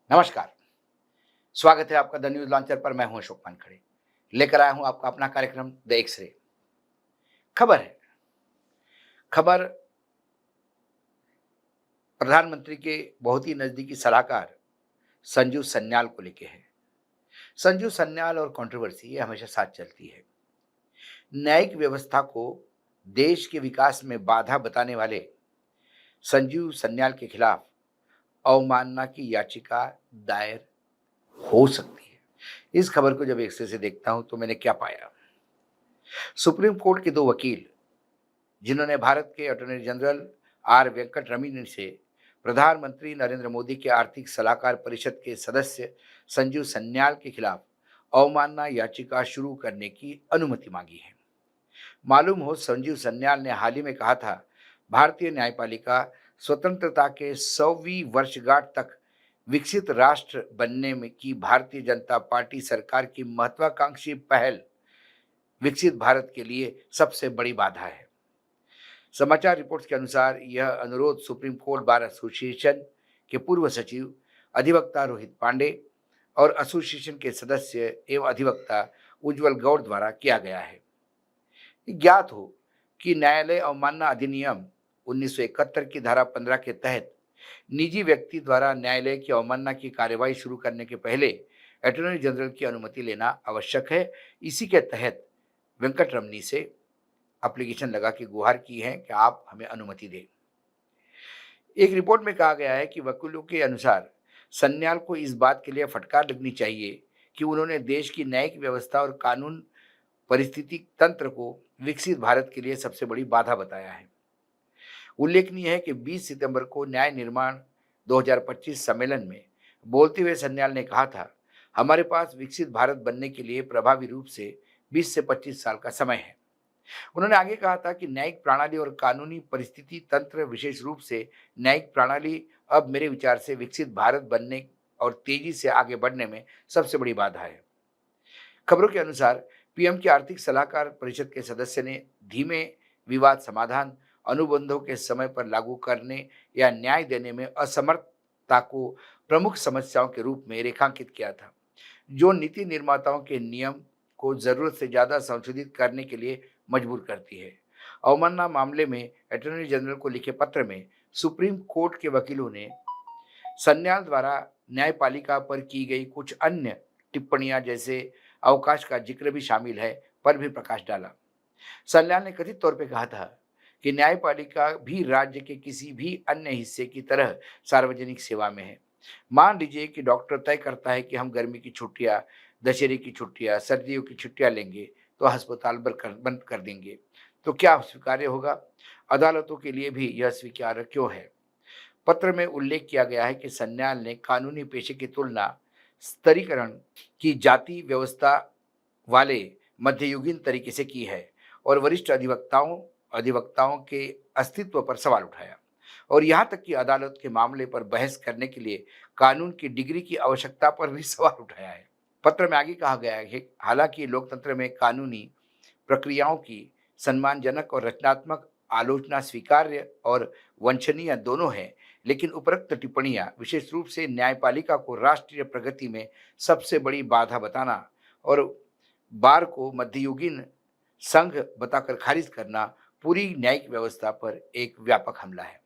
नमस्कार। स्वागत है आपका द न्यूज़ लॉन्चर पर। मैं हूं अशोक वानखेड़े। लेकर आया हूं आपका अपना कार्यक्रम द एक्स-रे। खबर है, खबर प्रधानमंत्री के बहुत ही नज़दीकी सलाहकार संजू सन्याल को लेके है। संजू सन्याल और कंट्रोवर्सी ये हमेशा साथ चलती है। न्यायिक व्यवस्था को देश के विकास में बाधा बताने वाले संजू सन्याल के खिलाफ अवमानना की याचिका दायर हो सकती है। इस खबर को जब एक्स-रे से देखता हूं तो मैंने क्या पाया? सुप्रीम कोर्ट के 2 वकील जिन्होंने भारत के attorney general R Venkat Raman से प्रधानमंत्री नरेंद्र मोदी के आर्थिक सलाहकार परिषद के सदस्य संजीव सन्याल के खिलाफ अवमानना याचिका शुरू करने की अनुमति मांगी है। मालूम हो, संजीव सन्याल ने हाल ही में कहा था, भारतीय न्यायपालिका स्वतंत्रता के 100वीं वर्षगांठ तक विकसित राष्ट्र बनने में की भारतीय जनता पार्टी सरकार की महत्वाकांक्षी पहल विकसित भारत के लिए सबसे बड़ी बाधा है। समाचार रिपोर्ट्स के अनुसार यह अनुरोध सुप्रीम कोर्ट बार एसोसिएशन के पूर्व सचिव अधिवक्ता रोहित पांडे और एसोसिएशन के सदस्य एवं अधिवक्ता उज्जवल गौड़ द्वारा किया गया है। ज्ञात हो कि न्यायालय अवमानना अधिनियम 1971 की धारा 15 के तहत निजी व्यक्ति द्वारा न्यायालय की अवमानना की कार्यवाही शुरू करने के पहले अटॉर्नी जनरल की अनुमति लेना आवश्यक है। इसी के तहत वेंकट रमनी से एप्लीकेशन लगा के गुहार की है कि आप हमें अनुमति दें। एक रिपोर्ट में कहा गया है कि वकीलों के अनुसार सन्याल को इस बात के लिए फटकार लगनी चाहिए कि उन्होंने देश की न्यायिक व्यवस्था और कानून परिस्थिति तंत्र को विकसित भारत के लिए सबसे बड़ी बाधा बताया है। उल्लेखनीय है कि 20 सितंबर को न्याय निर्माण 2025 सम्मेलन में बोलते हुए सन्याल ने कहा था, हमारे पास विकसित भारत बनने के लिए प्रभावी रूप से 20 से 25 साल का समय है। उन्होंने आगे कहा था कि न्यायिक प्रणाली और कानूनी परिस्थिति तंत्र, विशेष रूप से न्यायिक प्रणाली, अब मेरे विचार से विकसित भारत बनने और तेजी से आगे बढ़ने में सबसे बड़ी बाधा है। खबरों के अनुसार पीएम की आर्थिक सलाहकार परिषद के सदस्य ने धीमे विवाद समाधान, अनुबंधों के समय पर लागू करने या न्याय देने में असमर्थता को प्रमुख समस्याओं के रूप में रेखांकित किया था, जो नीति निर्माताओं के नियम को जरूरत से ज्यादा संशोधित करने के लिए मजबूर करती है। अवमानना मामले में अटॉर्नी जनरल को लिखे पत्र में सुप्रीम कोर्ट के वकीलों ने सन्याल द्वारा न्यायपालिका पर की गई कुछ अन्य टिप्पणियां, जैसे अवकाश का जिक्र भी शामिल है, पर भी प्रकाश डाला। सन्याल ने कथित तौर पर कहा था कि न्यायपालिका भी राज्य के किसी भी अन्य हिस्से की तरह सार्वजनिक सेवा में है। मान लीजिए कि डॉक्टर तय करता है कि हम गर्मी की छुट्टियां, दशहरे की छुट्टियां, सर्दियों की छुट्टियां लेंगे तो अस्पताल बंद कर देंगे, तो क्या स्वीकार्य होगा? अदालतों के लिए भी यह स्वीकार्य क्यों है? पत्र में उल्लेख किया गया है कि सन्याल ने कानूनी पेशे की तुलना स्तरीकरण की जाति व्यवस्था वाले मध्ययुगीन तरीके से की है और वरिष्ठ अधिवक्ताओं के अस्तित्व पर सवाल उठाया और यहाँ तक कि अदालत के मामले पर बहस करने के लिए कानून की डिग्री की आवश्यकता पर भी सवाल उठाया है। पत्र में आगे कहा गया है कि हालांकि लोकतंत्र में कानूनी प्रक्रियाओं की सम्मानजनक और रचनात्मक आलोचना स्वीकार्य और वांछनीय दोनों है, लेकिन उपरोक्त टिप्पणियां विशेष रूप से न्यायपालिका को राष्ट्रीय प्रगति में सबसे बड़ी बाधा बताना और बार को मध्ययुगीन संघ बताकर खारिज करना पूरी न्यायिक व्यवस्था पर एक व्यापक हमला है।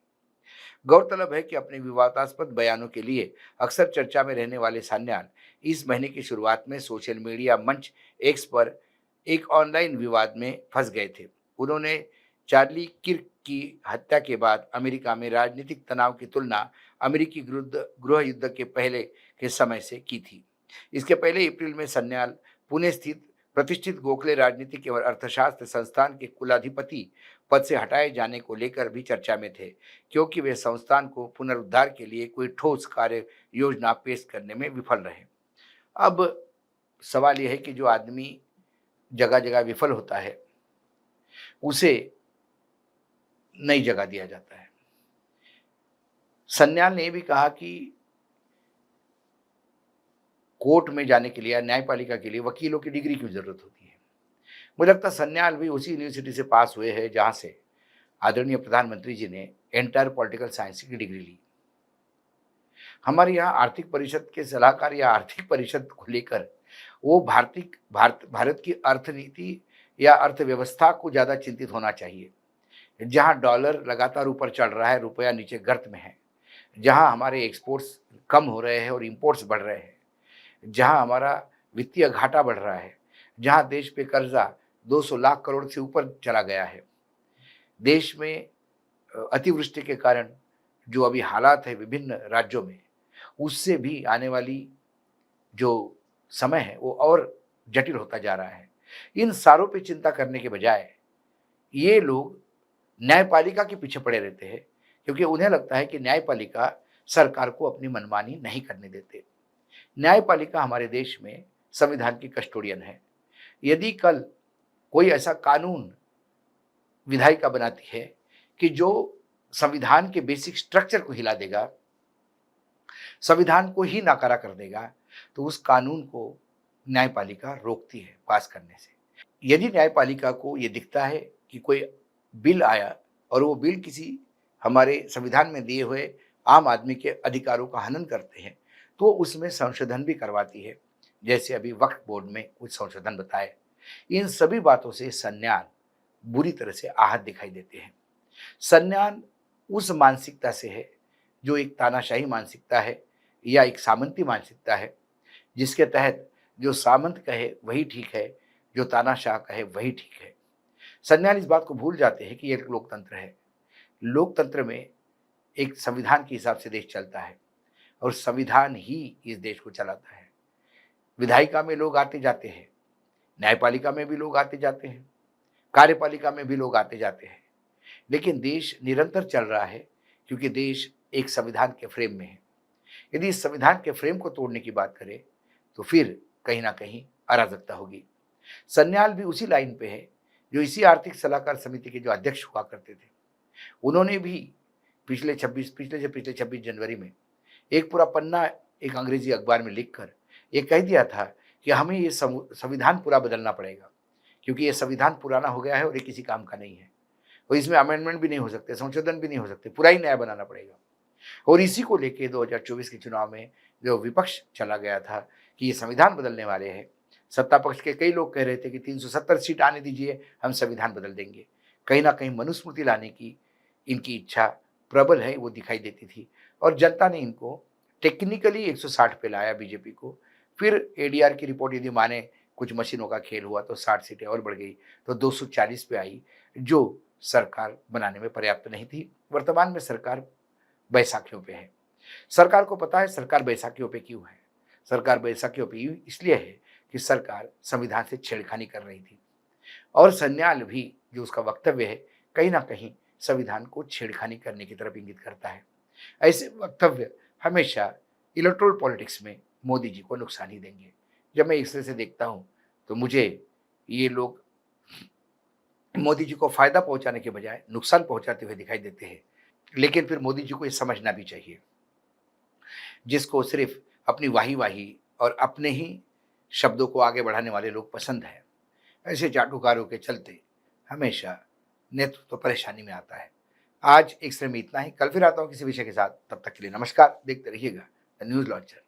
गौरतलब है कि अपने विवादास्पद बयानों के लिए अक्सर चर्चा में रहने वाले सन्याल इस महीने की शुरुआत में सोशल मीडिया मंच एक्स पर एक ऑनलाइन विवाद में फंस गए थे। उन्होंने चार्ली किर्क की हत्या के बाद अमेरिका में राजनीतिक तनाव की तुलना अमेरिकी गृह युद्ध के पहले के समय से की थी। इसके पहले अप्रैल में सन्याल पुणे स्थित प्रतिष्ठित गोखले राजनीतिक एवं अर्थशास्त्र संस्थान के कुलाधिपति पद से हटाए जाने को लेकर भी चर्चा में थे, क्योंकि वे संस्थान को पुनरुद्धार के लिए कोई ठोस कार्य योजना पेश करने में विफल रहे। अब सवाल यह है कि जो आदमी जगह जगह विफल होता है उसे नई जगह दिया जाता है। सन्याल ने भी कहा कि कोर्ट में जाने के लिए या न्यायपालिका के लिए वकीलों की डिग्री की जरूरत होती है। मुझे लगता है सन्याल भी उसी यूनिवर्सिटी से पास हुए हैं जहां से आदरणीय प्रधानमंत्री जी ने एंटायर पॉलिटिकल साइंस की डिग्री ली। हमारे यहाँ आर्थिक परिषद के सलाहकार या आर्थिक परिषद को लेकर वो भारत की अर्थनीति या अर्थव्यवस्था को ज़्यादा चिंतित होना चाहिए। जहाँ डॉलर लगातार ऊपर चढ़ रहा है, रुपया नीचे गर्त में है, जहाँ हमारे एक्सपोर्ट्स कम हो रहे हैं और इम्पोर्ट्स बढ़ रहे हैं, जहाँ हमारा वित्तीय घाटा बढ़ रहा है, जहाँ देश पे कर्जा 200 लाख करोड़ से ऊपर चला गया है। देश में अतिवृष्टि के कारण जो अभी हालात है विभिन्न राज्यों में, उससे भी आने वाली जो समय है वो और जटिल होता जा रहा है। इन सारों पे चिंता करने के बजाय ये लोग न्यायपालिका के पीछे पड़े रहते हैं, क्योंकि उन्हें लगता है कि न्यायपालिका सरकार को अपनी मनमानी नहीं करने देते। न्यायपालिका हमारे देश में संविधान की कस्टोडियन है। यदि कल कोई ऐसा कानून विधायिका बनाती है कि जो संविधान के बेसिक स्ट्रक्चर को हिला देगा, संविधान को ही नाकारा कर देगा, तो उस कानून को न्यायपालिका रोकती है पास करने से। यदि न्यायपालिका को ये दिखता है कि कोई बिल आया और वो बिल किसी हमारे संविधान में दिए हुए आम आदमी के अधिकारों का हनन करते हैं, तो उसमें संशोधन भी करवाती है, जैसे अभी वक्फ बोर्ड में कुछ संशोधन बताए। इन सभी बातों से सन्याल बुरी तरह से आहत दिखाई देते हैं। सन्याल उस मानसिकता से है जो एक तानाशाही मानसिकता है या एक सामंती मानसिकता है, जिसके तहत जो सामंत कहे वही ठीक है, जो तानाशाह कहे वही ठीक है। सन्याल इस बात को भूल जाते हैं कि ये एक लोकतंत्र है। लोकतंत्र में एक संविधान के हिसाब से देश चलता है और संविधान ही इस देश को चलाता है। विधायिका में लोग आते जाते हैं, न्यायपालिका में भी लोग आते जाते हैं, कार्यपालिका में भी लोग आते जाते हैं, लेकिन देश निरंतर चल रहा है क्योंकि देश एक संविधान के फ्रेम में है। यदि इस संविधान के फ्रेम को तोड़ने की बात करें तो फिर कहीं ना कहीं अराजकता होगी। सन्याल भी उसी लाइन पे है जो इसी आर्थिक सलाहकार समिति के जो अध्यक्ष हुआ करते थे। उन्होंने भी पिछले 26 जनवरी में एक पूरा पन्ना एक अंग्रेजी अखबार में लिखकर ये कह दिया था कि हमें ये संविधान पूरा बदलना पड़ेगा, क्योंकि ये संविधान पुराना हो गया है और ये किसी काम का नहीं है और इसमें अमेंडमेंट भी नहीं हो सकते, संशोधन भी नहीं हो सकते, पूरा ही नया बनाना पड़ेगा। और इसी को लेके 2024 के चुनाव में जो विपक्ष चला गया था कि ये संविधान बदलने वाले हैं, सत्ता पक्ष के कई लोग कह रहे थे कि 370 सीट आने दीजिए, हम संविधान बदल देंगे। कहीं ना कहीं मनुस्मृति लाने की इनकी इच्छा प्रबल है, वो दिखाई देती थी और जनता ने इनको टेक्निकली 160 पे लाया बीजेपी को। फिर एडीआर की रिपोर्ट यदि माने, कुछ मशीनों का खेल हुआ तो 60 सीटें और बढ़ गई तो 240 पे आई, जो सरकार बनाने में पर्याप्त नहीं थी। वर्तमान में सरकार बैसाखियों पे है। सरकार को पता है सरकार बैसाखियों पे क्यों है। सरकार बैसाखियों पे इसलिए है कि सरकार संविधान से छेड़खानी कर रही थी और सन्याल भी जो उसका वक्तव्य है कहीं ना कहीं संविधान को छेड़खानी करने की तरफ इंगित करता है। ऐसे वक्तव्य हमेशा इलेक्टोरल पॉलिटिक्स में मोदी जी को नुकसान ही देंगे। जब मैं इस तरह से देखता हूँ तो मुझे ये लोग मोदी जी को फायदा पहुंचाने के बजाय नुकसान पहुंचाते हुए दिखाई देते हैं। लेकिन फिर मोदी जी को ये समझना भी चाहिए, जिसको सिर्फ अपनी वाही वाही और अपने ही शब्दों को आगे बढ़ाने वाले लोग पसंद है, ऐसे चाटुकारों के चलते हमेशा नेतृत्व तो परेशानी में आता है। आज एक श्रेणी में इतना ही, कल फिर आता हूँ किसी विषय के साथ। तब तक के लिए नमस्कार। देखते रहिएगा द न्यूज लॉन्चर।